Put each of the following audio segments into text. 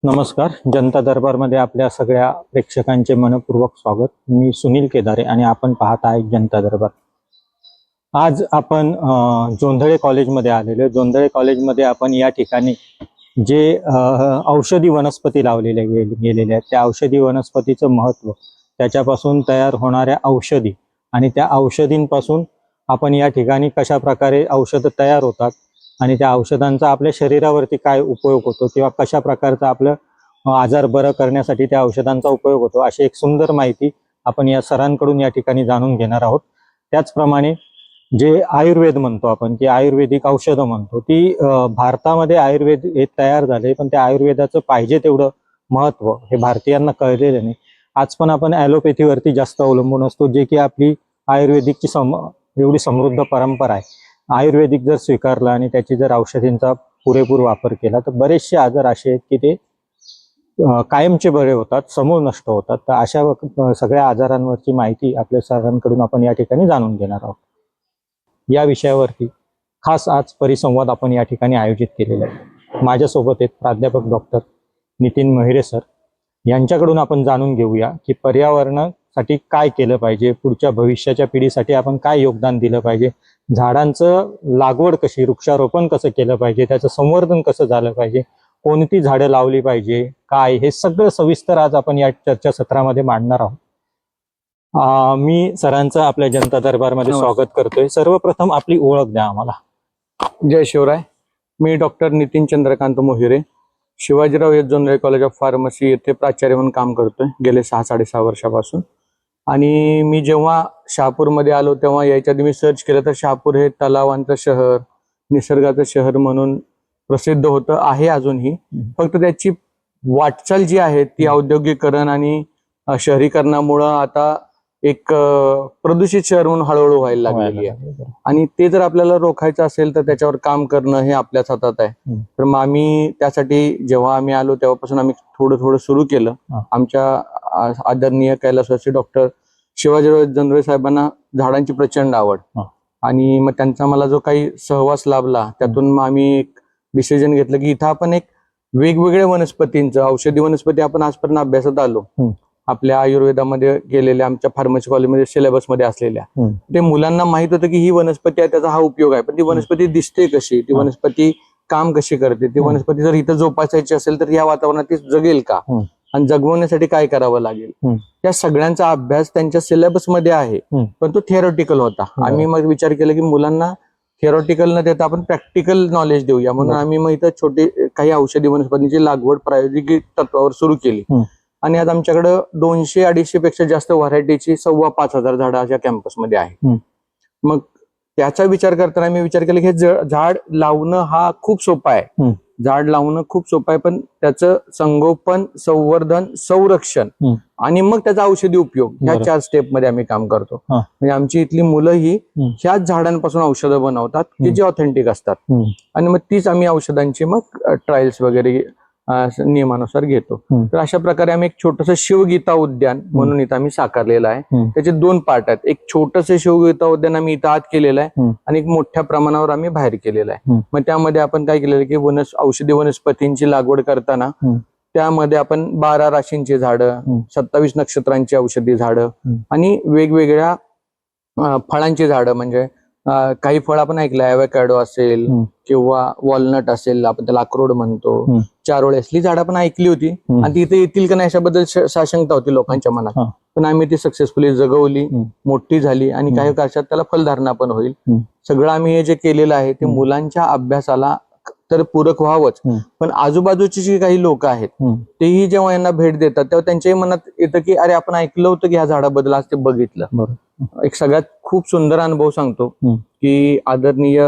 नमस्कार. जनता दरबारमध्ये आपल्या सगळ्या प्रेक्षकांचे मनपूर्वक स्वागत. मी सुनील केदारे आणि आपण पाहत आहे जनता दरबार. आज आपण जोंधळे कॉलेजमध्ये आलेलो. जोंधळे कॉलेजमध्ये आपण या ठिकाणी जे औषधी वनस्पती लावलेले गेलेले आहेत त्या औषधी वनस्पतीचं महत्त्व, त्याच्यापासून तयार होणाऱ्या औषधी आणि त्या औषधींपासून आपण या ठिकाणी कशा प्रकारे औषधं तयार होतात आणि त्या औषधांचा आपल्या शरीरावरती काय उपयोग होतो किंवा कशा प्रकारचा आपलं आजार बरं करण्यासाठी त्या औषधांचा उपयोग होतो, अशी एक सुंदर माहिती आपण या सरांकडून या ठिकाणी जाणून घेणार आहोत. त्याचप्रमाणे जे आयुर्वेद म्हणतो आपण, की आयुर्वेदिक औषधं म्हणतो, ती भारतामध्ये आयुर्वेद हे तयार झाले, पण त्या आयुर्वेदाचं पाहिजे तेवढं महत्त्व हे भारतीयांना कळलेलं नाही. आज पण आपण ॲलोपॅथीवरती जास्त अवलंबून असतो, जे की आपली आयुर्वेदिकची एवढी समृद्ध परंपरा आहे. आयुर्वेदिक जर स्वीकारला आणि त्याची जर औषधींचा पुरेपूर वापर केला तर बरेचसे आजार असे आहेत की ते कायमचे बरे होतात, समूळ नष्ट होतात. तर अशा सगळ्या आजारांवरची माहिती आपल्या सरांकडून आपण या ठिकाणी जाणून घेणार आहोत. या विषयावरती खास आज परिसंवाद आपण या ठिकाणी आयोजित केलेला आहे. माझ्यासोबत एक प्राध्यापक डॉक्टर नितीन मोहिरे सर, यांच्याकडून आपण जाणून घेऊया की पर्यावरणासाठी काय केलं पाहिजे, पुढच्या भविष्याच्या पिढीसाठी आपण काय योगदान दिलं पाहिजे, झाडांचं लागवड कशी, वृक्षारोपण कसं केलं पाहिजे, त्याचं संवर्धन कसं झालं पाहिजे, कोणती झाडं लावली पाहिजे, काय, हे सगळं सविस्तर आज आपण या चर्चासत्रामध्ये मांडणार आहोत. मी सरांचं आपल्या जनता दरबारमध्ये स्वागत करतोय. सर्वप्रथम आपली ओळख द्या आम्हाला. जय शिवराय. मी doctor Nitin Chandrakant Mohire, Shivajirao Jondhale college of pharmacy येथे प्राचार्य म्हणून काम करतोय गेले 6-6.5 वर्षापासून. आणि मी जेव्हा शहापूरमध्ये आलो तेव्हा याच्या आधी मी सर्च केलं तर शहापूर हे तलावांचं शहर, निसर्गाचं शहर म्हणून प्रसिद्ध होतं, आहे अजूनही. फक्त त्याची वाटचाल जी आहे ती औद्योगिकरण आणि शहरीकरणामुळं आता एक प्रदूषित शहर म्हणून हळूहळू व्हायला लागलेली आहे. आणि ते जर आपल्याला रोखायचं असेल तर त्याच्यावर काम करणं हे आपल्याच हातात आहे. तर मग आम्ही त्यासाठी जेव्हा आम्ही आलो तेव्हापासून आम्ही थोडं सुरू केलं. आमच्या आदरणीय कैलासवासी डॉक्टर शिवाजीराव जोंधळे साहेबांना झाडांची प्रचंड आवड, आणि मग त्यांचा मला जो काही सहवास लाभला त्यातून मग आम्ही एक डिसिजन घेतलं की इथं आपण एक वेगवेगळ्या वनस्पतींचं, औषधी वनस्पती आपण आजपर्यंत अभ्यासात आलो, आपल्या आयुर्वेदामध्ये गेलेल्या, आमच्या फार्मसी कॉलेजमध्ये सिलेबसमध्ये असलेल्या, ते मुलांना माहित होतं की ही वनस्पती आहे, त्याचा हा उपयोग आहे, पण ती वनस्पती दिसते कशी, ती वनस्पती काम कशी करते, ती वनस्पती जर इथं जोपासायची असेल तर या वातावरणात ती जगेल का, आणि जगवण्यासाठी काय करावं लागेल, या सगळ्यांचा अभ्यास त्यांच्या सिलेबसमध्ये आहे, पण तो थिअरॉटिकल होता. आम्ही मग विचार केला की मुलांना थिअरॉटिकल न देता आपण प्रॅक्टिकल नॉलेज देऊया, म्हणून आम्ही मग इथं छोटे काही औषधी वनस्पतींची लागवड प्रायोगिक तत्वावर सुरू केली. आणि आज आमच्याकडे 200-250 पेक्षा जास्त व्हरायटीची 5,500 झाडं अशा कॅम्पसमध्ये आहे. मग त्याचा विचार करताना मी विचार केला की झाड लावणं हा खूप सोपा आहे, झाड लावणं खूप सोपं आहे, पण त्याचं संगोपन, संवर्धन, संरक्षण आणि मग त्याचा औषधी उपयोग, ह्या 4 स्टेपमध्ये आम्ही काम करतो. म्हणजे आमची इथली मुलं ही ह्याच झाडांपासून औषधं बनवतात की जी ऑथेंटिक असतात, आणि मग तीच आम्ही औषधांची मग ट्रायल्स वगैरे नियमानुसार घेतो. तर अशा प्रकारे आम्ही एक छोटंसं शिवगीता उद्यान म्हणून इथं आम्ही साकारलेलं आहे. त्याचे 2 पार्ट आहेत. एक छोटंसं शिवगीता उद्यान आम्ही इथं आत केलेलं आहे आणि एक मोठ्या प्रमाणावर आम्ही बाहेर केलेलं आहे. मग त्यामध्ये आपण काय केलेलं की औषधी वनस्पतींची लागवड करताना त्यामध्ये आपण 12 राशींची झाडं, 27 नक्षत्रांची औषधी झाडं आणि वेगवेगळ्या फळांची झाडं, म्हणजे काही फळ आपण ऐकलं, ॲव्होकॅडो असेल किंवा वॉलनट असेल, आपण त्याला अक्रोड म्हणतो, चारोळी असली झाडं आपण ऐकली होती आणि ती इथे येतील का नाही अशाबद्दल साशंकता होती लोकांच्या मनात, पण आम्ही ती सक्सेसफुली जगवली, मोठी झाली आणि काही वर्षात त्याला फलधारणा पण होईल. सगळं आम्ही हे जे केलेलं आहे ते मुलांच्या अभ्यासाला तर पूरक व्हावंच, पण आजूबाजूची जी काही लोक आहेत तेही जेव्हा यांना भेट देतात तेव्हा त्यांच्याही मनात येतं की अरे आपण ऐकलं होतं की ह्या झाडाबद्दल, आज ते बघितलं. एक सगळ्यात खूप सुंदर अनुभव सांगतो की आदरणीय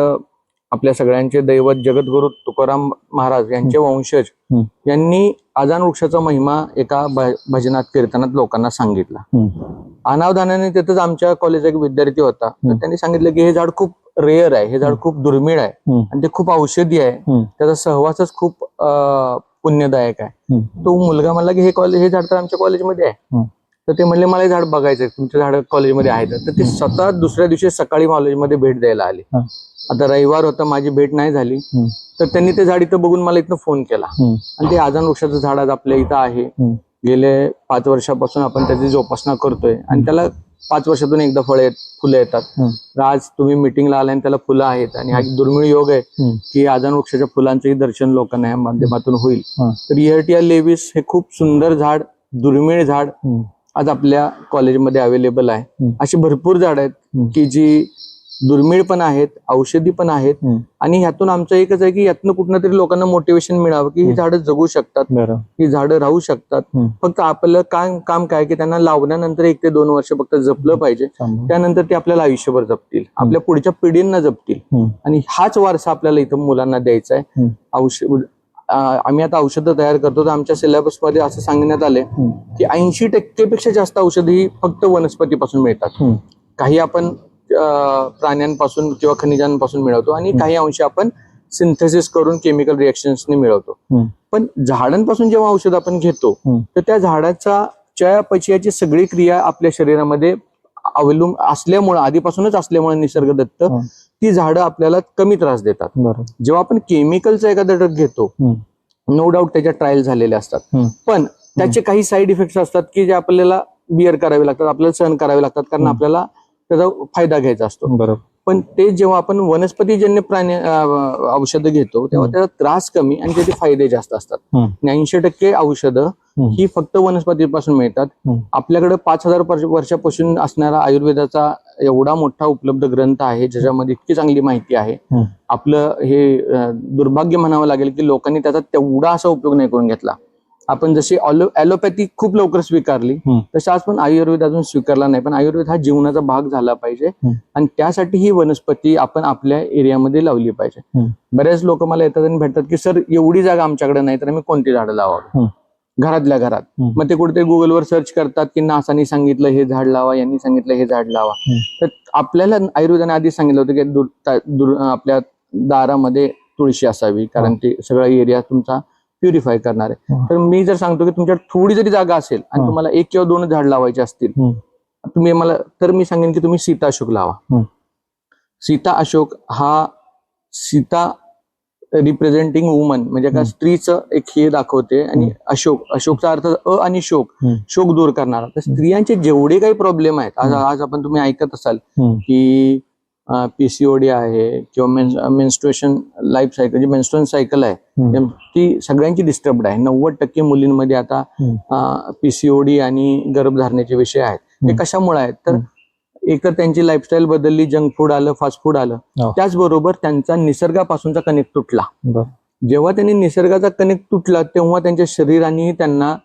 आपल्या सगळ्यांचे दैवत जगद्गुरु तुकाराम महाराज यांचे वंशज यांनी आजान वृक्षाचा महिमा एका भजनात, कीर्तनात लोकांना सांगितला. अनावधानाने तिथंच आमच्या कॉलेजचा एक विद्यार्थी होता, तर त्यांनी सांगितलं की हे झाड खूप रेअर आहे, हे झाड खूप दुर्मिळ आहे आणि ते खूप औषधी आहे, त्याचा सहवासच खूप पुण्यदायक आहे. तो मुलगा म्हणला की हे झाड तर आमच्या कॉलेजमध्ये आहे. तर ते म्हणले मला हे झाड बघायचंय, तुमचे झाड कॉलेजमध्ये आहेत. तर ते स्वतः दुसऱ्या दिवशी सकाळी कॉलेजमध्ये भेट द्यायला आले आता रविवार होता, माझी भेट नाही झाली, तर त्यांनी ते झाड इथं बघून मला इथं फोन केला. आणि ते आजान वृक्षाचं झाड आज आपल्या इथं आहे. गेले 5 वर्षापासून आपण त्याची जोपासना करतोय आणि त्याला 5 वर्षातून एकदा फुलं येतात. आज तुम्ही मिटिंगला आलाय आणि त्याला फुलं आहेत आणि हा एक दुर्मिळ योग आहे की आजान वृक्षाच्या फुलांचंही दर्शन लोकांना या माध्यमातून होईल. तर इयर्टिया लेविस हे खूप सुंदर झाड, दुर्मिळ झाड आज आपल्या कॉलेजमध्ये अवेलेबल आहे. अशी भरपूर झाड आहेत की जी दुर्मिळ पण आहेत, औषधी पण आहेत. आणि ह्यातून आमचं एकच आहे की यातनं कुठनं तरी लोकांना मोटिवेशन मिळावं की ही झाडं जगू शकतात, ही झाडं राहू शकतात. फक्त आपलं काम काय की त्यांना लावल्यानंतर 1 ते 2 वर्ष फक्त जपलं पाहिजे. त्यानंतर ते आपल्याला आयुष्यभर जपतील, आपल्या पुढच्या पिढींना जपतील. आणि हाच वारसा आपल्याला इथं मुलांना द्यायचा आहे. आम्ही आता औषधं तयार करतो, तर आमच्या सिलेबस मध्ये असं सांगण्यात आले की 80% पेक्षा जास्त औषधं ही फक्त वनस्पतीपासून मिळतात. काही आपण प्राण्यांपासून किंवा खनिजांपासून मिळवतो आणि काही अंश आपण सिंथेसिस करून केमिकल रिएक्शन्सने मिळवतो. पण झाडांपासून जेव्हा औषध आपण घेतो तर त्या झाडाचा चयापचयाची सगळी क्रिया आपल्या शरीरामध्ये अवलंबून असल्यामुळे, आधीपासूनच असल्यामुळे निसर्गदत्त ती झाडं आपल्याला कमी त्रास देतात. जेव्हा आपण केमिकलचा एखादा ड्रग घेतो, नो डाऊट त्याच्या ट्रायल झालेले असतात, पण त्याचे काही साईड इफेक्ट्स असतात की जे आपल्याला बिअर करावे लागतात, आपल्याला सहन करावे लागतात, कारण आपल्याला त्याचा फायदा घ्यायचा असतो. पण ते जेव्हा आपण वनस्पतीजन्य औषधं घेतो तेव्हा त्याचा त्रास कमी आणि त्याचे फायदे जास्त असतात. 80% औषधं ही फक्त वनस्पतीपासून मिळतात. आपल्याकडे 5000 वर्षापासून असणारा आयुर्वेदाचा एवढा मोठा उपलब्ध ग्रंथ आहे ज्याच्यामध्ये इतकी चांगली माहिती आहे. आपलं हे दुर्भाग्य म्हणावं लागेल की लोकांनी त्याचा तेवढा असा उपयोग नाही करून घेतला. आपण जशी ॲलोपॅथी खूप लवकर स्वीकारली तसं आज पण आयुर्वेद अजून स्वीकारला नाही. पण आयुर्वेद हा जीवनाचा भाग झाला पाहिजे आणि त्यासाठी ही वनस्पती आपण आपल्या एरियामध्ये लावली पाहिजे. बरेच लोक मला येतात आणि भेटतात की सर एवढी जागा आमच्याकडे नाही, तर आम्ही कोणती झाडं लावावी घरातल्या घरात. मग ते कुठेतरी गुगलवर सर्च करतात की नासानी सांगितलं हे झाड लावा, यांनी सांगितलं हे झाड लावा. तर आपल्याला आयुर्वेदाने आधी सांगितलं होतं की आपल्या दारामध्ये तुळशी असावी, कारण ते सगळा एरिया तुमचा प्युरिफाय करणार आहे. तर मी जर सांगतो की तुमच्या थोडी जरी जागा असेल आणि तुम्हाला 1 किंवा 2 झाड लावायचे असतील, तुम्ही मला तर मी सांगेन की तुम्ही सीता अशोक लावा. सीता अशोक हा सीता रिप्रेझेंटिंग वुमन म्हणजे का स्त्रीचं एक हे दाखवते. आणि अशोकचा अर्थ आणि शोक दूर करणारा. तर स्त्रियांचे जेवढे काही प्रॉब्लेम आहेत आज आपण तुम्ही ऐकत असाल की पीसीओडी आहे किंवा मेन्स्ट्रुएशन लाईफ सायकल जी मेन्स्ट्रुएशन सायकल आहे ती सगळ्यांची डिस्टर्ब्ड आहे. 90% मुलींमध्ये आता पीसीओडी आणि गर्भधारणेचे विषय आहेत. हे कशामुळे आहेत? तर एक तर त्यांची लाईफस्टाईल बदलली, जंक फूड आलं, फास्ट फूड आलं. त्याचबरोबर त्यांचा निसर्गापासूनचा कनेक्ट तुटला. जेव्हा त्यांनी निसर्गाचा कनेक्ट तुटला तेव्हा त्यांच्या शरीराने त्यांना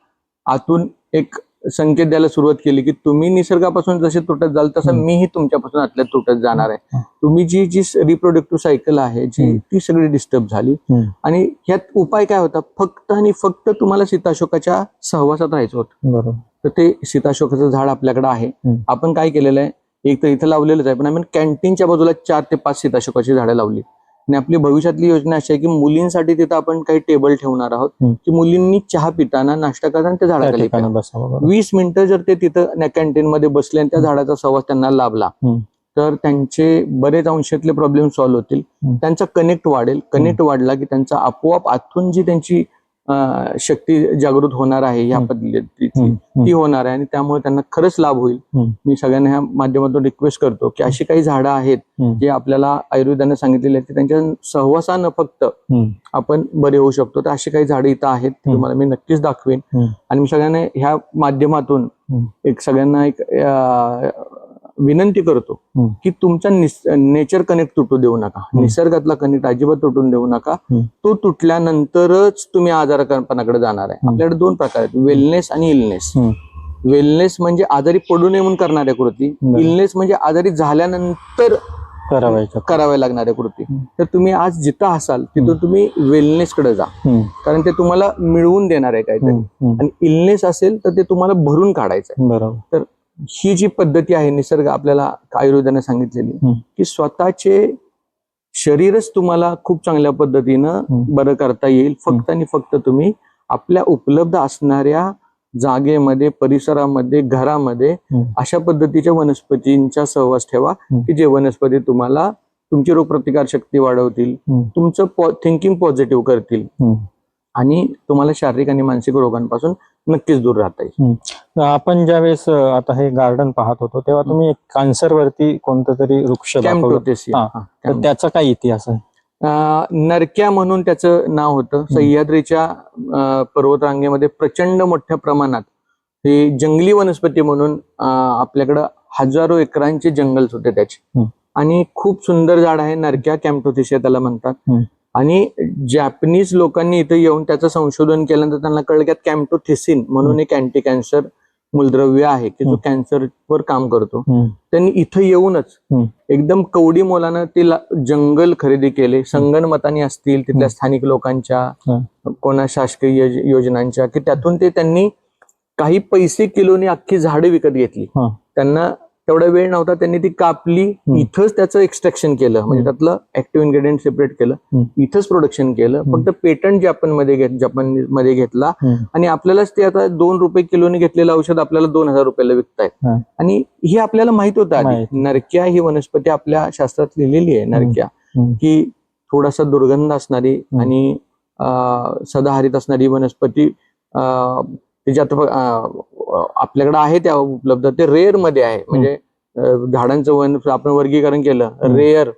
आतून एक संकेत द्यायला सुरुवात केली की तुम्ही निसर्गापासून जसे तुटत जाल तसं मीही तुमच्यापासून आतल्या तुटत जाणार आहे. तुम्ही जी रिप्रोडक्टिव्ह सायकल आहे ती सगळी डिस्टर्ब झाली. आणि ह्यात उपाय काय होता? फक्त आणि फक्त तुम्हाला सीताशोकाच्या सहवासात राहायचं होतं. तर ते सीताशोकाचं झाड आपल्याकडे आहे. आपण काय केलेलं आहे, एक तर इथं लावलेलंच आहे, पण आम्ही कॅन्टीनच्या बाजूला 4 ते 5 सीताशोकाची झाडं लावली. आणि आपली भविष्यातली योजना अशी आहे की मुलींसाठी तिथं आपण काही टेबल ठेवणार आहोत की मुलींनी चहा पिताना, नाश्ता करताना त्या झाडाखाली 20 मिनिटं जर ते तिथं कॅन्टीन मध्ये बसले आणि त्या झाडाचा सहवास त्यांना लाभला तर त्यांचे बरेच अंशातले प्रॉब्लेम सॉल्व्ह होतील. त्यांचा कनेक्ट वाढेल. कनेक्ट वाढला की त्यांचा आपोआप आतून जी त्यांची शक्ती जागृत होणार आहे ह्या पद्धतीची ती होणार आहे आणि त्यामुळे त्यांना खरंच लाभ होईल. मी सगळ्यांना ह्या माध्यमातून रिक्वेस्ट करतो की अशी काही झाडं आहेत जे आपल्याला आयुर्वेदाने सांगितलेली आहेत की त्यांच्या सहवासानं फक्त आपण बरे होऊ शकतो. तर अशी काही झाडं इथं आहेत, तुम्हाला मी नक्कीच दाखवेन. आणि मी सगळ्यांना ह्या माध्यमातून सगळ्यांना एक विनंती करतो की तुमचा नेचर कनेक्ट तुटू देऊ नका, निसर्गातला कनेक्ट अजिबात तुटून देऊ नका. तो तुटल्यानंतरच तुम्ही आजारपणाकडे जाणार आहे. आपल्याकडे 2 प्रकार आहेत, वेलनेस आणि इलनेस. वेलनेस म्हणजे आजारी पडू नये म्हणून करणाऱ्या कृती, इलनेस म्हणजे आजारी झाल्यानंतर कराव्या लागणाऱ्या कृती. तर तुम्ही आज जिथं असाल तिथं तुम्ही वेलनेस कडे जा, कारण ते तुम्हाला मिळवून देणार आहे काहीतरी. आणि इलनेस असेल तर ते तुम्हाला भरून काढायचं आहे. तर ही जी पद्धती आहे निसर्ग आपल्याला आयुर्वेदाने सांगितलेली की स्वतःचे शरीरच तुम्हाला खूप चांगल्या पद्धतीनं बरं करता येईल. फक्त आणि फक्त तुम्ही आपल्या उपलब्ध असणाऱ्या जागेमध्ये, परिसरामध्ये, घरामध्ये अशा पद्धतीच्या वनस्पतींचा सहवास ठेवा की जे वनस्पती तुम्हाला तुमची रोगप्रतिकार शक्ती वाढवतील, तुमचं थिंकिंग पॉझिटिव्ह करतील आणि तुम्हाला शारीरिक आणि मानसिक रोगांपासून नक्कीच दूर राहता येईल. आपण ज्यावेळेस आता हे गार्डन पाहत होतो तेव्हा तुम्ही कॅन्सर वरती कोणतं तरी वृक्ष दाखवलं. कॅम्प्टोथेसिया. तर त्याचा काय इतिहास आहे? नरक्या म्हणून त्याचं नाव होतं. सह्याद्रीच्या पर्वतरांगेमध्ये प्रचंड मोठ्या प्रमाणात हे जंगली वनस्पती म्हणून आपल्याकडं हजारो एकरांचे जंगल्स होते त्याचे आणि खूप सुंदर झाड आहे. नरक्या कॅम्प्टोथेसिया त्याला म्हणतात. आणि जॅपनीज लोकांनी इथे येऊन त्याचं संशोधन केल्यानंतर त्यांना कळलं की कॅम्प्टोथेसिन म्हणून एक अँटी कॅन्सर मूलद्रव्य आहे की जो कॅन्सरवर काम करतो. त्यांनी इथं येऊनच एकदम कवडी मोलानं ते जंगल खरेदी केले, संगणमतानी असतील तिथल्या स्थानिक लोकांच्या, कोणा शासकीय योजनांच्या, की त्यातून ते त्यांनी काही पैसे किलोनी अख्खी झाडं विकत घेतली. त्यांना तेवढा वेळ नव्हता, त्यांनी ती कापली, इथंच त्याचं एक्स्ट्रॅक्शन केलं, म्हणजे त्यातलं ऍक्टिव्ह इन्ग्रेडियंट सेपरेट केलं, इथंच प्रोडक्शन केलं. फक्त पेटंट जपानमध्ये घेतला आणि आपल्यालाच ते आता 2 रुपये किलोने घेतलेलं औषध आपल्याला 2000 रुपयाला विकतायत. आणि हे आपल्याला माहित होतं आधी. नरक्या ही वनस्पती आपल्या शास्त्रात लिहिलेली आहे, नरक्या, की थोडासा दुर्गंध असणारी आणि सदाहरित असणारी वनस्पती त्याच्यात आपल्याकडे आहे त्या उपलब्ध. ते रेअर मध्ये आहे, म्हणजे झाडांचं वन आपण वर्गीकरण केलं, रेअर,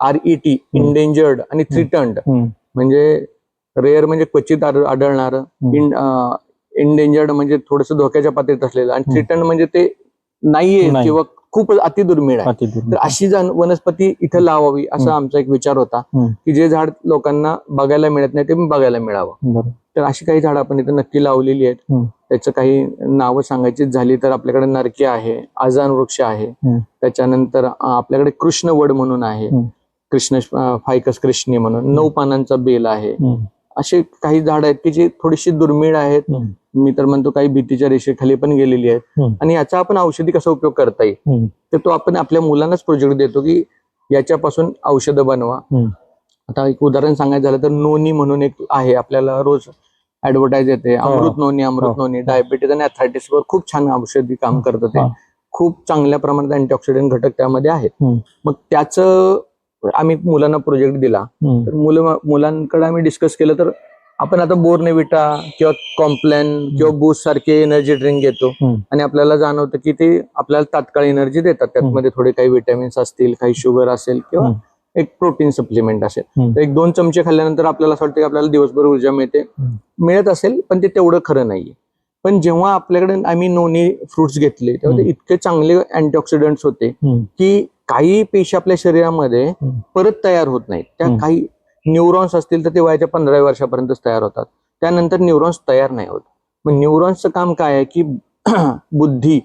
RET, इंडेंजर्ड आणि थ्रीटन्ड. म्हणजे रेअर म्हणजे क्वचित आढळणारं, इंडेंजर्ड म्हणजे थोडंसं धोक्याच्या पातळीत असलेलं, आणि थ्रीटन्ड म्हणजे ते नाहीये किंवा खूप अतिदुर्मिळ आहे. तर अशी वनस्पती इथं लावावी असा आमचा एक विचार होता, की जे झाड लोकांना बघायला मिळत नाही ते बघायला मिळावं. तर अशी काही झाडं आपण इथं नक्की लावलेली आहेत. त्याचं काही नावं सांगायची झाली तर आपल्याकडे नरक्या आहे, आजान वृक्ष आहे, त्याच्यानंतर आपल्याकडे कृष्णवड म्हणून आहे, कृष्ण फायकस कृष्णी म्हणून, 9 पानांचा बेल आहे. असे काही झाड आहेत की जे थोडीशी दुर्मिळ आहेत. मी तर म्हणतो काही भीतीच्या रेषेखाली पण गेलेली आहेत. आणि याचा आपण औषधी कसा उपयोग करता येईल तर तो आपण आपल्या मुलांनाच प्रोजेक्ट देतो की याच्यापासून औषधं बनवा. आता एक उदाहरण सांगायचं झालं तर नोनी म्हणून एक आहे, आपल्याला रोज ऍडव्हर्टाईज येते, अमृत नोनी, डायबिटीज आणि अथायटिस वर खूप छान औषधी काम करतं. ते खूप चांगल्या प्रमाणात अँटीऑक्सिडंट घटक त्यामध्ये आहेत. मग त्याचं आम्ही मुलांना प्रोजेक्ट दिला, तर मुलांकडे आम्ही डिस्कस केलं, तर आपण आता बोर्नविटा किंवा कॉम्प्लॅन किंवा बूस्ट सारखे एनर्जी ड्रिंक घेतो आणि आपल्याला जाणवतं की ते आपल्याला तात्काळ एनर्जी देतात. त्यामध्ये थोडे काही विटॅमिन्स असतील, काही शुगर असेल किंवा एक प्रोटीन सप्लिमेंट असेल. तर 1-2 चमचे खाल्ल्यानंतर आपल्याला असं वाटतं की आपल्याला दिवसभर ऊर्जा मिळत असेल, पण ते तेवढं खरं नाहीये. पण जेव्हा आपल्याकडे आम्ही नोनी फ्रुट्स घेतले तेव्हा ते इतके चांगले अँटीऑक्सिडंट्स होते की काही पेशी आपल्या शरीरामध्ये परत तयार होत नाहीत. त्या काही न्यूरॉन्स असतील तर ते वयाच्या 15व्या वर्षापर्यंतच तयार होतात, त्यानंतर न्यूरॉन्स तयार नाही होत. मग न्यूरॉन्सचं काम काय आहे की बुद्धी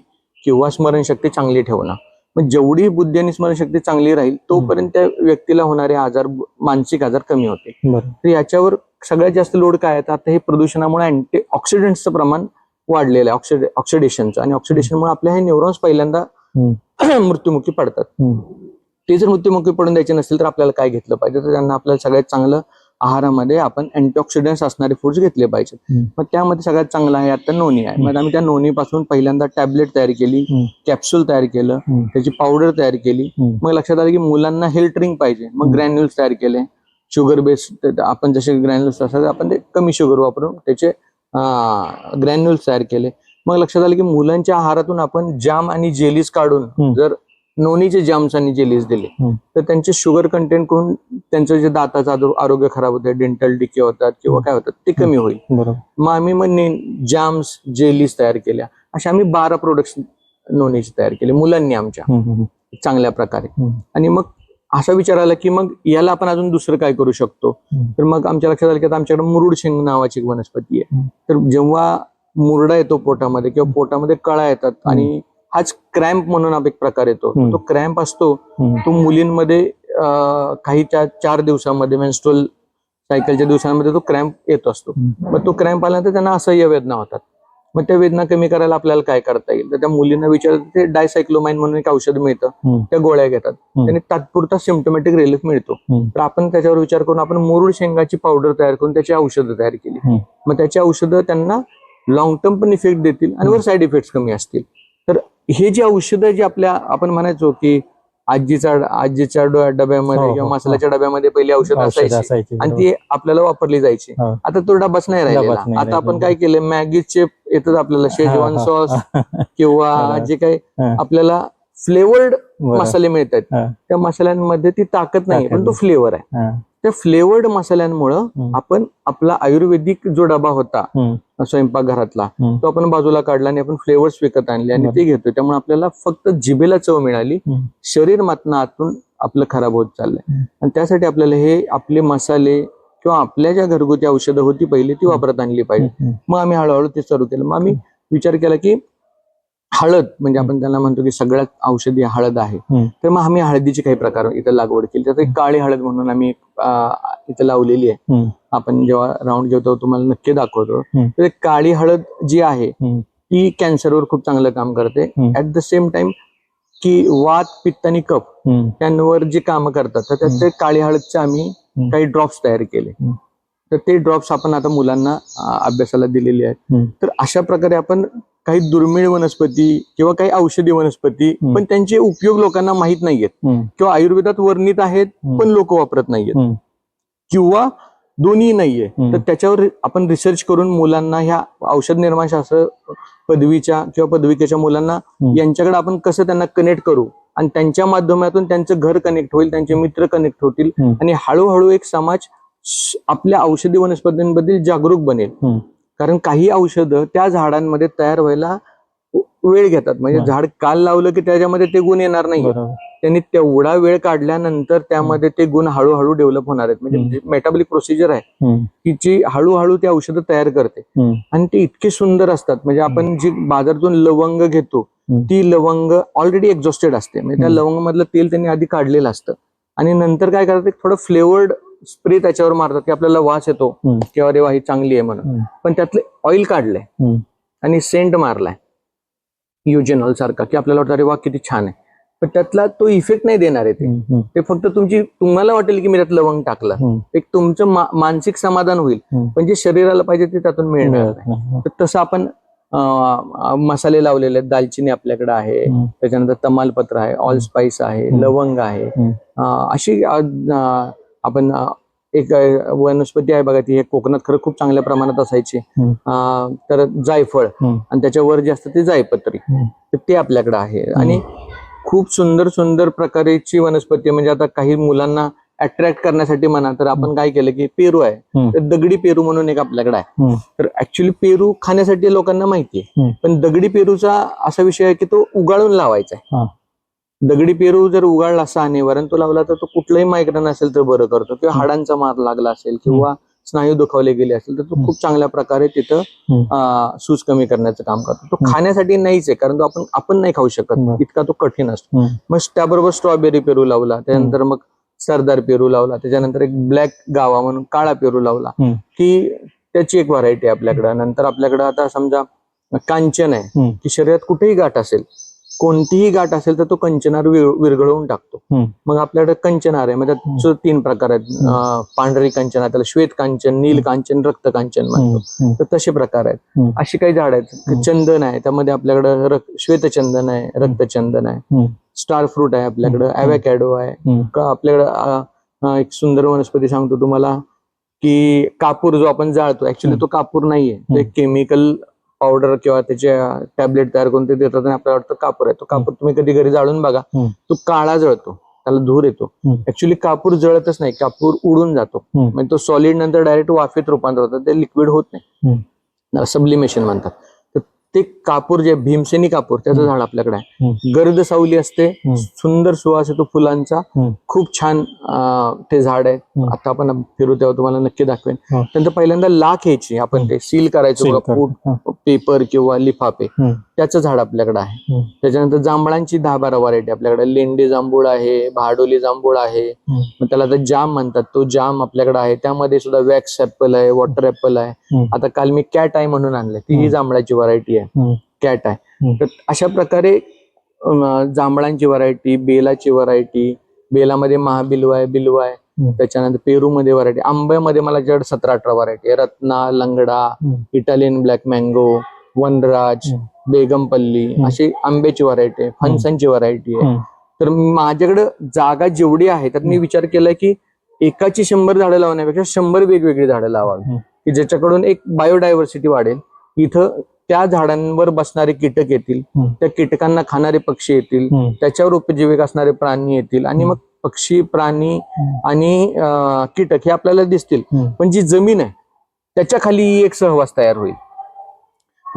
किंवा स्मरणशक्ती चांगली ठेवणं. मग जेवढी बुद्धी आणि स्मरणशक्ती चांगली राहील तोपर्यंत त्या व्यक्तीला होणारे आजार, मानसिक आजार कमी होते. तर याच्यावर सगळ्यात जास्त लोड काय आहे, आता हे प्रदूषणामुळे अँटीऑक्सिडंट्सचं प्रमाण वाढलेलं आहे, ऑक्सिडेशनचं, आणि ऑक्सिडेशनमुळे आपल्या हे न्यूरॉन्स पहिल्यांदा मृत्युमुखी पडतात. ते जर मृत्युमुखी पडून द्यायचे नसतील तर आपल्याला काय घेतलं पाहिजे, तर त्यांना आपल्याला सगळ्यात चांगलं आहारामध्ये आपण अँटीऑक्सिडंट्स असणारे फूड्स घेतले पाहिजेत. मग त्यामध्ये सगळ्यात चांगलं आहे आता नोनी आहे. मग आम्ही त्या नोनी पासून पहिल्यांदा टॅबलेट तयार केली, कॅप्सूल तयार केलं, त्याची पावडर तयार केली. मग लक्षात आलं की मुलांना हेल्थ ड्रिंक पाहिजे, मग ग्रॅन्युल्स तयार केले, शुगर बेस्ड. आपण जसे ग्रॅन्युल्स असतात आपण ते कमी शुगर वापरून त्याचे ग्रॅन्युल्स तयार केले. मग लक्षात आलं की मुलांच्या आहारातून आपण जाम आणि जेलीज काढून जर नोनीचे जाम्स आणि जेलीज दिले तर त्यांचे शुगर कंटेंट करून त्यांचं जे दाताचं आरोग्य खराब होतं, डेंटल डिके होतात किंवा काय होतात ते कमी होईल. मग आम्ही जाम्स, जेलीज तयार केल्या. अशा आम्ही 12 प्रोडक्ट्स नोनीचे तयार केले मुलांनी आमच्या चांगल्या प्रकारे. आणि मग असा विचार आला की मग याला आपण अजून दुसरं काय करू शकतो. तर मग आमच्या लक्षात आलं की आता आमच्याकडे मुरुड शेंग नावाची वनस्पती आहे. तर जेव्हा मुरडा येतो पोटामध्ये किंवा पोटामध्ये कळा येतात आणि हाच क्रॅम्प म्हणून एक प्रकार येतो, तो क्रॅम्प असतो तो मुलींमध्ये काही 4 दिवसामध्ये मेन्स्ट्रुअल सायकलच्या दिवसांमध्ये तो क्रॅम्प येत असतो. मग तो क्रॅम्प आल्यानंतर त्यांना असह्य वेदना होतात. मग त्या वेदना कमी करायला आपल्याला काय करता येईल, तर त्या मुलींना विचारतात, ते डायसायक्लोमाइन म्हणून एक औषध मिळतं, त्या गोळ्या घेतात, त्याने तात्पुरता सिम्प्टोमॅटिक रिलीफ मिळतो. तर आपण त्याच्यावर विचार करून आपण मुरुड शेंगाची पावडर तयार करून त्याची औषधं तयार केली. मग त्याची औषधं त्यांना लॉंग टर्म पण इफेक्ट देतील आणि वर साईड इफेक्ट कमी असतील. तर हे जे औषधं जे आपण म्हणायचो की आजीच्या डब्यामध्ये हो, किंवा हो, मसाल्याच्या डब्यामध्ये पहिली औषध असायची असायची आणि ती आपल्याला वापरली जायची. हो. आता तो डबाच नाही राहिलेला. डबाच नाही आता आपण राहिलेला. काय केलं, मॅगीचे येतात आपल्याला शेजवान हा, सॉस हा. किंवा बरोबर. जे काही हा. आपल्याला फ्लेवर्ड बरोबर. मसाले मिळतात, हा. त्या मसाल्यांमध्ये ती ताकद नाही, पण तो ताकद फ्लेवर आहे. हा. त्या फ्लेवर्ड मसाल्यांमुळं आपण आपला आयुर्वेदिक जो डबा होता स्वयंपाकघरातला, तो आपण बाजूला काढला आणि आपण फ्लेवर्स विकत आणले आणि ते घेतोय. त्यामुळे आपल्याला फक्त जिभेला चव मिळाली, शरीर मात्र आतून आपलं खराब होत चाललंय. आणि त्यासाठी आपल्याला हे आपले मसाले किंवा आपल्या ज्या घरगुती औषधं होती पहिली ती वापरत आणली पाहिजे. मग आम्ही हळूहळू ते सुरू केलं. मग आम्ही विचार केला की हळद म्हणजे आपण त्याला म्हणतो की सगळ्यात औषधी हळद आहे, तर मग आम्ही हळदीची काही प्रकार इथं लागवड केली. त्यात एक काळी हळद म्हणून आम्ही इथं लावलेली आहे. आपण जेव्हा राऊंड घेतो तुम्हाला नक्की दाखवतो. तर काळी हळद जी आहे ती कॅन्सरवर खूप चांगलं काम करते. ऍट द सेम टाइम की वात, पित्त आणि कफ त्यांवर जे काम करतात, तर त्यात ते काळी हळदचे आम्ही काही ड्रॉप्स तयार केले. तर ते ड्रॉप्स आपण आता मुलांना अभ्यासाला दिलेले आहेत. तर अशा प्रकारे आपण काही दुर्मिळ वनस्पती किंवा काही औषधी वनस्पती, पण त्यांचे उपयोग लोकांना माहित नाहीयेत किंवा आयुर्वेदात वर्णित आहेत पण लोक वापरत नाहीयेत किंवा दोन्ही नाहीये. तर त्याच्यावर आपण रिसर्च करून मुलांना ह्या औषध निर्माण शास्त्र पदवीच्या किंवा पदविकेच्या मुलांना यांच्याकडे आपण कसं त्यांना कनेक्ट करू आणि त्यांच्या माध्यमातून त्यांचं घर कनेक्ट होईल, त्यांचे मित्र कनेक्ट होतील आणि हळूहळू एक समाज आपल्या औषधी वनस्पतींबद्दल जागरूक बनेल. कारण काही औषधं त्या झाडांमध्ये तयार व्हायला वेळ घेतात. म्हणजे झाड काल लावलं की त्याच्यामध्ये ते गुण येणार नाही. त्यांनी तेवढा वेळ काढल्यानंतर त्यामध्ये ते गुण हळूहळू डेव्हलप होणार आहेत. म्हणजे मेटाबॉलिक प्रोसिजर आहे की जी हळूहळू ते औषधं तयार करते आणि ते इतके सुंदर असतात. म्हणजे आपण जी बाजारातून लवंग घेतो ती लवंग ऑलरेडी एक्झॉस्टेड असते. म्हणजे त्या लवंग मधलं तेल त्यांनी आधी काढलेलं असतं आणि नंतर काय करतात, थोडं फ्लेवर्ड स्प्रे त्याच्यावर मारतात की आपल्याला वास येतो किंवा अरे वा ही चांगली आहे म्हणून, पण त्यातले ऑइल काढलंय आणि सेंट मारलाय युजेनॉल सारखा की आपल्याला वाटतं अरे वा किती छान आहे, पण त्यातला तो इफेक्ट नाही देणार आहे. ते फक्त तुम्हाला वाटेल की मी त्यात लवंग टाकलं, एक तुमचं मानसिक समाधान होईल, पण जे शरीराला पाहिजे ते त्यातून मिळणार नाही. तर तसं आपण मसाले लावलेले आहेत. दालचिनी आपल्याकडे आहे, त्याच्यानंतर तमालपत्र आहे, ऑल स्पाइस आहे, लवंग आहे. अशी आपण एक वनस्पती आहे बघा, ती हे कोकणात खरं खूप चांगल्या प्रमाणात असायची. तर जायफळ आणि त्याच्यावर जे असतं ते जायपत्री, तर ते आपल्याकडे आहे. आणि खूप सुंदर सुंदर प्रकारची वनस्पती. म्हणजे आता काही मुलांना अट्रॅक्ट करण्यासाठी म्हणा तर आपण काय केलं की पेरू आहे, तर दगडी पेरू म्हणून एक आपल्याकडे आहे. तर ऍक्च्युली पेरू खाण्यासाठी लोकांना माहिती आहे, पण दगडी पेरूचा असा विषय आहे की तो उगाळून लावायचा आहे. दगडी पेरू जर उगाळला सानेवर तो लावला तर तो कुठलाही मायग्रेन असेल तर बरं करतो, किंवा हाडांचा मार लागला असेल किंवा स्नायू दुखावले गेले असेल तर तो खूप चांगल्या प्रकारे तिथं सूज कमी करण्याचं काम करतो. तो खाण्यासाठी नाहीच आहे, कारण तो आपण नाही खाऊ शकत, इतका तो कठीण असतो. मग त्याबरोबर स्ट्रॉबेरी पेरू लावला, त्यानंतर मग सरदार पेरू लावला, त्याच्यानंतर एक ब्लॅक गावा म्हणून काळा पेरू लावला की त्याची एक व्हरायटी आहे आपल्याकडं. नंतर आपल्याकडं आता समजा कांचन आहे की शरीरात कुठेही गाठ असेल, कोणतीही गाठ असेल तर तो कंचनार विरघळवून टाकतो. मग आपल्याकडे कंचनार आहे, म्हणजे 3 प्रकार आहेत. पांढरी कंचन, त्याला श्वेत कांचन, नील कांचन, रक्त कांचन म्हणतो, तर तसे प्रकार आहेत. अशी काही झाड आहेत. चंदन आहे, त्यामध्ये आपल्याकडे श्वेतचंदन आहे, रक्तचंदन आहे, स्टार फ्रूट आहे आपल्याकडं, ॲव्होकॅडो आहे. आपल्याकडं एक सुंदर वनस्पती सांगतो तुम्हाला की कापूर जो आपण जाळतो, ऍक्च्युली तो कापूर नाहीये, तो एक केमिकल पावडर किंवा त्याचे टॅबलेट तयार करून ते देतात आणि आपल्याला वाटतं कापूर आहे. तो कापूर तुम्ही कधी घरी जाळून बघा, तो काळा जळतो, त्याला धूर येतो. ऍक्च्युली कापूर जळतच नाही, कापूर उडून जातो. म्हणजे तो सॉलिड नंतर डायरेक्ट वाफेत रूपांतर होतं, ते लिक्विड होत नाही, सब्लिमेशन म्हणतात. तर ते कापूर जे भीमसेनी कापूर, त्याचं झाड आपल्याकडे आहे. गर्द सावली असते, सुंदर सुवास येतो फुलांचा, खूप छान ते झाड आहे. आता आपण फिरू तेव्हा तुम्हाला नक्की दाखवेन. त्यानंतर पहिल्यांदा लाख यायची, आपण ते सील करायचो पेपर किंवा लिफाफे, त्याचं झाड आपल्याकडे आहे. त्याच्यानंतर जांभळांची 10-12 व्हरायटी आपल्याकडे, लेंडी जांभूळ आहे, भाडोली जांभूळ आहे, मग त्याला आता जाम म्हणतात, तो जाम आपल्याकडे आहे. त्यामध्ये सुद्धा वॅक्स ऍपल आहे, वॉटर ऍपल आहे. आता काल मी कॅट आय म्हणून आणले, ती ही जांभळाची व्हरायटी आहे, कॅट आय. तर अशा प्रकारे जांभळांची व्हरायटी, बेलाची व्हरायटी, बेलामध्ये महाबिलवा आहे, बिलवा आहे. त्याच्यानंतर पेरू मध्ये व्हरायटी, आंब्यामध्ये मला जड 17-18 variety, Ratna, Langda, Italian black mango, Vanraj, Begampalli, अशी आंब्याची व्हरायटी आहे. फणसांची व्हरायटी आहे. तर माझ्याकडे जागा जेवढी आहे त्यात मी विचार केलाय की एकाची 100 झाडं लावण्यापेक्षा 100 वेगवेगळी झाडं लावावी की ज्याच्याकडून एक बायोडायव्हर्सिटी वाढेल. इथं त्या झाडांवर बसणारे कीटक येतील, त्या कीटकांना खाणारे पक्षी येतील, त्याच्यावर उपजीविक असणारे प्राणी येतील आणि मग पक्षी, प्राणी आणि कीटक हे आपल्याला दिसतील. पण जी जमीन आहे त्याच्या खाली एक सहवास तयार होईल.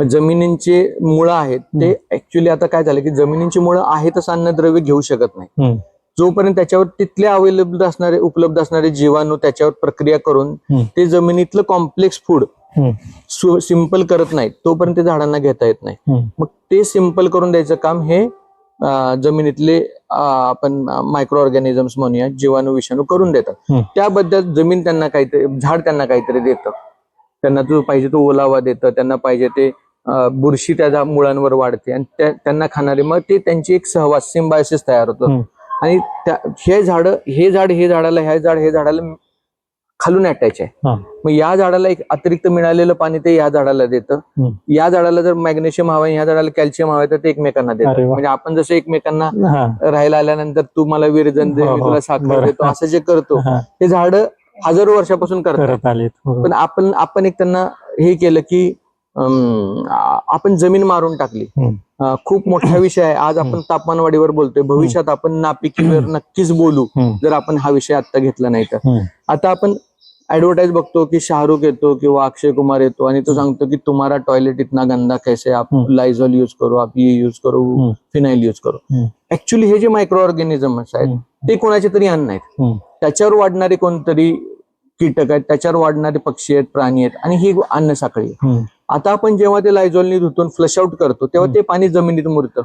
जमिनींचे मुळं आहेत ते ऍक्च्युली आता काय झालं की जमिनींची मुळं आहे तसं अन्नद्रव्य घेऊ शकत नाही. जोपर्यंत त्याच्यावर तिथले उपलब्ध असणारे जीवाणू त्याच्यावर प्रक्रिया करून ते जमिनीतलं कॉम्प्लेक्स फूड सिंपल करत नाहीत तोपर्यंत ते झाडांना घेता येत नाही. मग ते सिंपल करून द्यायचं काम हे जमिनीतले आपण मायक्रो ऑर्गॅनिझम्स म्हणूया, जीवाणू विषाणू करून देतात. त्याबद्दल जमीन त्यांना काहीतरी, झाड त्यांना काहीतरी देतं. त्यांना जो पाहिजे तो ओलावा देतं, त्यांना पाहिजे ते बुरशी त्या मुळांवर वाढते आणि त्यांना खाणारे, मग ते त्यांची एक सहवास सिम्बायोसिस तयार होतं. आणि हे झाडाला हे झाडाला खालून अटॅच आहे. मग या झाडाला एक अतिरिक्त मिळालेलं पाणी ते या झाडाला देतं. या झाडाला जर मॅग्नेशियम हवं, या झाडाला कॅल्शियम हवं तर ते एकमेकांना देतात. म्हणजे आपण जसं एकमेकांना राहायला आल्यानंतर तू मला विरजन दे, मी तुला साखर देतो, असं जे करतो ते झाड हजारो वर्षापासून करत आलेत. पण आपण एक त्यांना हे केलं की आपण जमीन मारून टाकली. खूप मोठा विषय आहे. आज आपण तापमानवाढीवर बोलतोय, भविष्यात आपण नापिकीवर नक्कीच बोलू जर आपण हा विषय आता घेतला नाही तर. आता आपण ऍडव्हर्टाईज बघतो की शाहरुख येतो किंवा अक्षय कुमार येतो आणि तो सांगतो की तुम्हारा टॉयलेट इतना गंदा कैसे, आप लायझॉल यूज करो, आप ये यूज करो, फिनाइल यूज करो. ऍक्च्युली हे जे मायक्रो ऑर्गॅनिझम्स आहेत ते कोणाचे तरी अन्न आहेत. त्याच्यावर वाढणारे कोणतरी कीटक आहेत, त्याच्यावर वाढणारे पक्षी आहेत, प्राणी आहेत आणि ही अन्न साखळी आहे. आता आपण जेव्हा ते लायझॉलनी धुतून फ्लश आउट करतो तेव्हा ते पाणी जमिनीत मुरतं.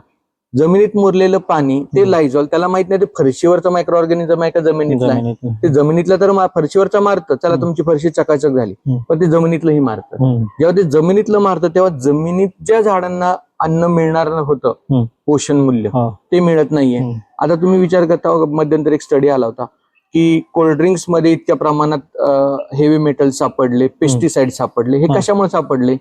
जमिनीत मुरलेलं पाणी ते लायझॉल, त्याला माहित नाही ते फरशीवरचं मायक्रो ऑर्गॅनिझम आहे का जमिनीतलं आहे. ते जमिनीतलं तर फरशीवरचं मारतं, चला तुमची फरशी चकाचक झाली, पण ते जमिनीतलंही मारतं. जेव्हा ते जमिनीतलं मारतं तेव्हा जमिनीत ज्या झाडांना अन्न मिळणार होतं, पोषण मूल्य, ते मिळत नाहीये. आता तुम्ही विचार करता, मध्यंतरी एक स्टडी आला होता की कोल्ड्रिंक्स मध्ये इतक्या प्रमाणात हेवी मेटल सापडले, पेस्टिसाइड सापडले. हे कशामुळे सापडले?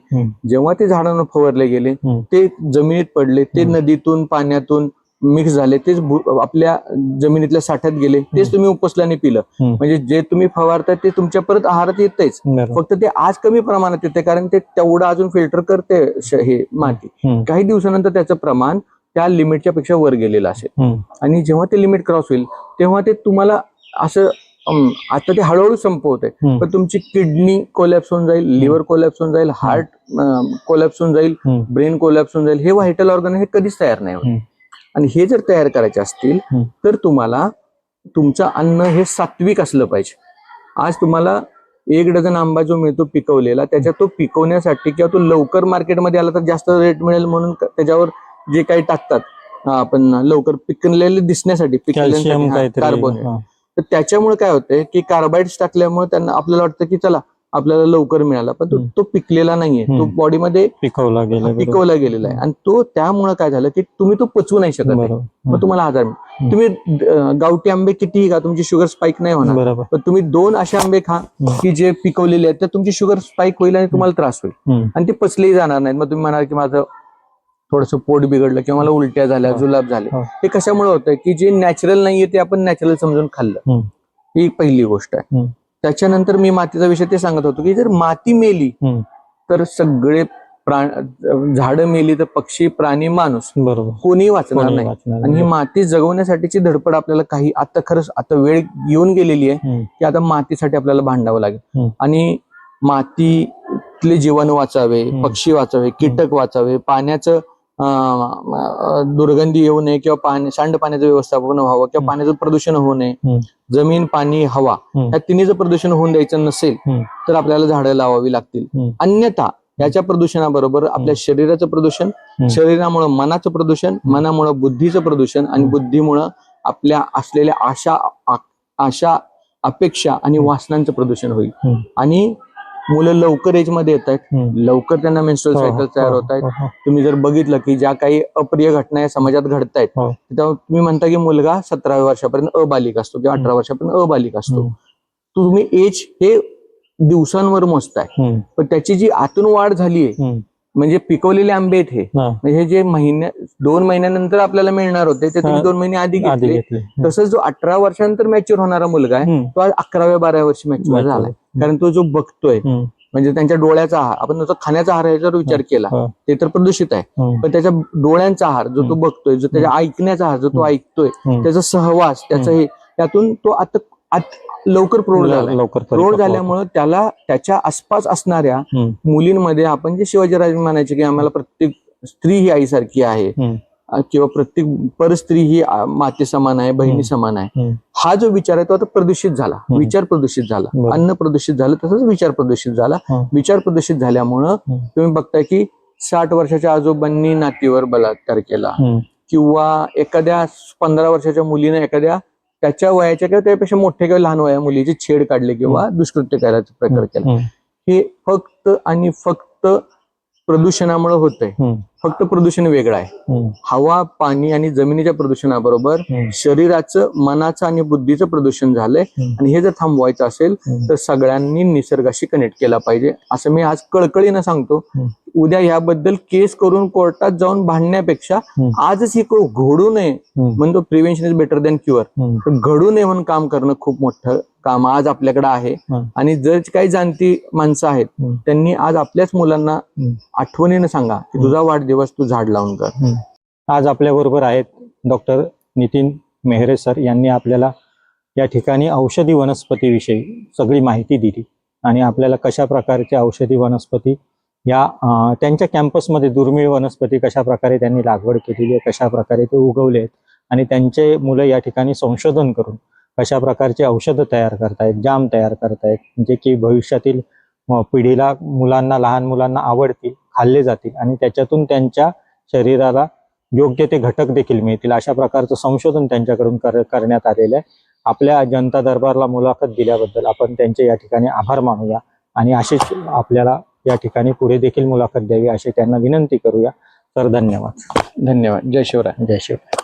जेव्हा ते झाडांना फवारले गेले, ते जमिनीत पडले, ते नदीतून पाण्यातून मिक्स झाले, तेच आपल्या जमिनीतल्या साठ्यात गेले, तेच तुम्ही उपसल्याने पिलं. म्हणजे जे तुम्ही फवारताय ते तुमच्या परत आहारात येतेच, फक्त ते आज कमी प्रमाणात येते कारण ते तेवढं अजून फिल्टर करते हे माती. काही दिवसानंतर त्याचं प्रमाण त्या लिमिटच्या पेक्षा वर गेलेलं असेल आणि जेव्हा ते लिमिट क्रॉस होईल तेव्हा ते तुम्हाला असं आता ते हळूहळू संपवत आहे, पण तुमची किडनी कोलॅप्स होऊन जाईल, लिव्हर कोलॅप्स होऊन जाईल, हार्ट कोलॅप्स होऊन जाईल, ब्रेन कोलॅप्स होऊन जाईल. हे व्हायटल ऑर्गन हे कधीच तयार नाही होत. आणि हे जर तयार करायचे असतील तर तुम्हाला तुमचं अन्न हे सात्विक असलं पाहिजे. आज तुम्हाला 1 डझन आंबा जो मिळतो पिकवलेला, त्याच्यात तो पिकवण्यासाठी किंवा तो लवकर मार्केटमध्ये आला तर जास्त रेट मिळेल म्हणून त्याच्यावर जे काही टाकतात आपण लवकर पिकलेले दिसण्यासाठी, पिकल्यासाठी कार्बोनेट, तर त्याच्यामुळे काय होतंय की कार्बाइड्स टाकल्यामुळे त्यांना आपल्याला वाटतं की चला आपल्याला लवकर मिळाला, पण तो पिकलेला नाहीये, तो बॉडीमध्ये पिकवला गेलेला आहे. आणि तो त्यामुळे काय झालं की तुम्ही तो पचवू नाही शकत, मग तुम्हाला आजार मिळतो. तुम्ही गावठी आंबे किती खा, तुमची शुगर स्पाइक नाही होणार, पण तुम्ही 2 असे आंबे खा की जे पिकवलेले आहेत तर तुमची शुगर स्पाइक होईल आणि तुम्हाला त्रास होईल आणि ते पचलेही जाणार नाहीत. मग तुम्ही म्हणाल की माझं थोडंसं पोट बिघडलं किंवा मला उलट्या झाल्या, जुलाब झाले. हे कशामुळे होतं की जे नॅचरल नाहीये ते आपण नॅचरल समजून खाल्लं. ही पहिली गोष्ट आहे. त्याच्यानंतर मी मातीचा विषय ते सांगत होतो की जर माती मेली तर सगळे झाडं मेली तर पक्षी, प्राणी, माणूस कोणी वाचणार नाही. आणि ही माती जगवण्यासाठीची धडपड आपल्याला काही आता खरंच आता वेळ येऊन गेलेली आहे की आता मातीसाठी आपल्याला भांडावं लागेल. आणि मातीतले जीवाणू वाचावे, पक्षी वाचावे, कीटक वाचावे, पाण्याचं दुर्गंधी येऊ नये किंवा सांडपाण्याचं व्यवस्थापन व्हावं किंवा पाण्याचं प्रदूषण होऊ नये. जमीन, पाणी, हवा या तिन्हीचं प्रदूषण होऊन द्यायचं नसेल तर आपल्याला झाडं लावावी लागतील. अन्यथा याच्या प्रदूषणाबरोबर आपल्या शरीराचं प्रदूषण, शरीरामुळे मनाचं प्रदूषण, मनामुळे बुद्धीचं प्रदूषण आणि बुद्धीमुळं आपल्या असलेल्या आशा, अपेक्षा आणि वासनांचं प्रदूषण होईल. आणि मुलं लवकर एज मध्ये येत आहेत, लवकर त्यांना मेन्स्ट्रुअल सायकल तयार होत आहेत. तुम्ही जर बघितलं की ज्या काही अप्रिय घटना या समाजात घडतायत तेव्हा तुम्ही म्हणता की मुलगा 17 वर्षापर्यंत अबालिक असतो किंवा 18 वर्षापर्यंत अबालिक असतो. तुम्ही एज हे दिवसांवर मोजताय, पण त्याची जी आतून वाढ झालीये म्हणजे पिकवलेले आंबे आहेत हे, म्हणजे जे 2 महिन्यानंतर आपल्याला मिळणार होते ते तुम्ही 2 महिने आधी आधी घेतले. घेतले. तसंच जो 18 वर्षानंतर मॅच्युअर होणारा मुलगा आहे तो आज 11व्या-12व्या वर्षी मॅच्युअर झालाय. कारण तो जो बघतोय म्हणजे त्यांच्या डोळ्याचा आहार, आपण नुसता खाण्याचा आहार याच्यावर विचार केला ते तर प्रदूषित आहे, पण त्याच्या डोळ्यांचा आहार जो तो बघतोय, जो त्याच्या ऐकण्याचा आहार जो तो ऐकतोय, त्याचा सहवास, त्याचं हे, त्यातून तो आता लवकर प्रौढ झाला. प्रौढ झाल्यामुळे त्याला त्याच्या आसपास असणाऱ्या मुलींमध्ये आपण जे शिवाजीराज म्हणायचे की आम्हाला प्रत्येक स्त्री ही आईसारखी आहे किंवा प्रत्येक परस्त्री ही माते समान आहे, बहिणी समान आहे, हा जो विचार आहे तो आता प्रदूषित झाला. विचार प्रदूषित झाला, अन्न प्रदूषित झालं, तसंच विचार प्रदूषित झाला. विचार प्रदूषित झाल्यामुळं तुम्ही बघताय की 60 वर्षाच्या आजोबांनी नातीवर बलात्कार केला किंवा एखाद्या 15 वर्षाच्या मुलीने एखाद्या त्याच्या वयाच्या किंवा त्यापेक्षा मोठ्या किंवा लहान वया मुलीची छेड काढली किंवा दुष्कृत्य करायचा प्रकार केला. हे फक्त आणि फक्त प्रदूषणामुळे होतंय. फक्त प्रदूषण वेगळं आहे. हवा, पाणी आणि जमिनीच्या प्रदूषणाबरोबर शरीराचं, मनाचं आणि बुद्धीचं प्रदूषण झालंय. आणि हे जर थांबवायचं असेल तर सगळ्यांनी निसर्गाशी कनेक्ट केला पाहिजे असं मी आज कळकळीनं सांगतो. उद्या याबद्दल केस करून कोर्टात जाऊन भांडण्यापेक्षा आजच ही घडू नये म्हणतो, prevention is better than cure. घडू नये म्हणून काम करणं खूप मोठं काम आज आपल्याकडे आहे. आणि जर काही जाणती माणसं आहेत त्यांनी आज आपल्याच मुलांना आठवणीनं सांगा की तुझा वाढदिवस तू झाड लावून कर. आज आपल्या बरोबर आहेत डॉक्टर नितीन मेहरे सर. यांनी आपल्याला या ठिकाणी औषधी वनस्पतीविषयी सगळी माहिती दिली आणि आपल्याला कशा प्रकारच्या औषधी वनस्पती या त्यांच्या कॅम्पसमध्ये दुर्मिळ वनस्पती कशा प्रकारे त्यांनी लागवड केलेली आहे, कशा प्रकारे ते उगवले आहेत आणि त्यांचे मुलं या ठिकाणी संशोधन करून कशा प्रकारचे औषधं तयार करतायत, जाम तयार करतायत, जे की भविष्यातील पिढीला, मुलांना, लहान मुलांना आवडतील, खाल्ले जातील आणि त्याच्यातून त्यांच्या शरीराला योग्य ते घटक देखील मिळतील, अशा प्रकारचं संशोधन त्यांच्याकडून करण्यात आलेलं आहे. आपल्या जनता दरबारला मुलाखत दिल्याबद्दल आपण त्यांचे या ठिकाणी आभार मानूया आणि अशीच आपल्याला या ठिकाणी पुढे देखील मुलाखत द्यावी अशी त्यांना विनंती करूया. तर धन्यवाद. धन्यवाद. जय शिवराय. जय शिवराय.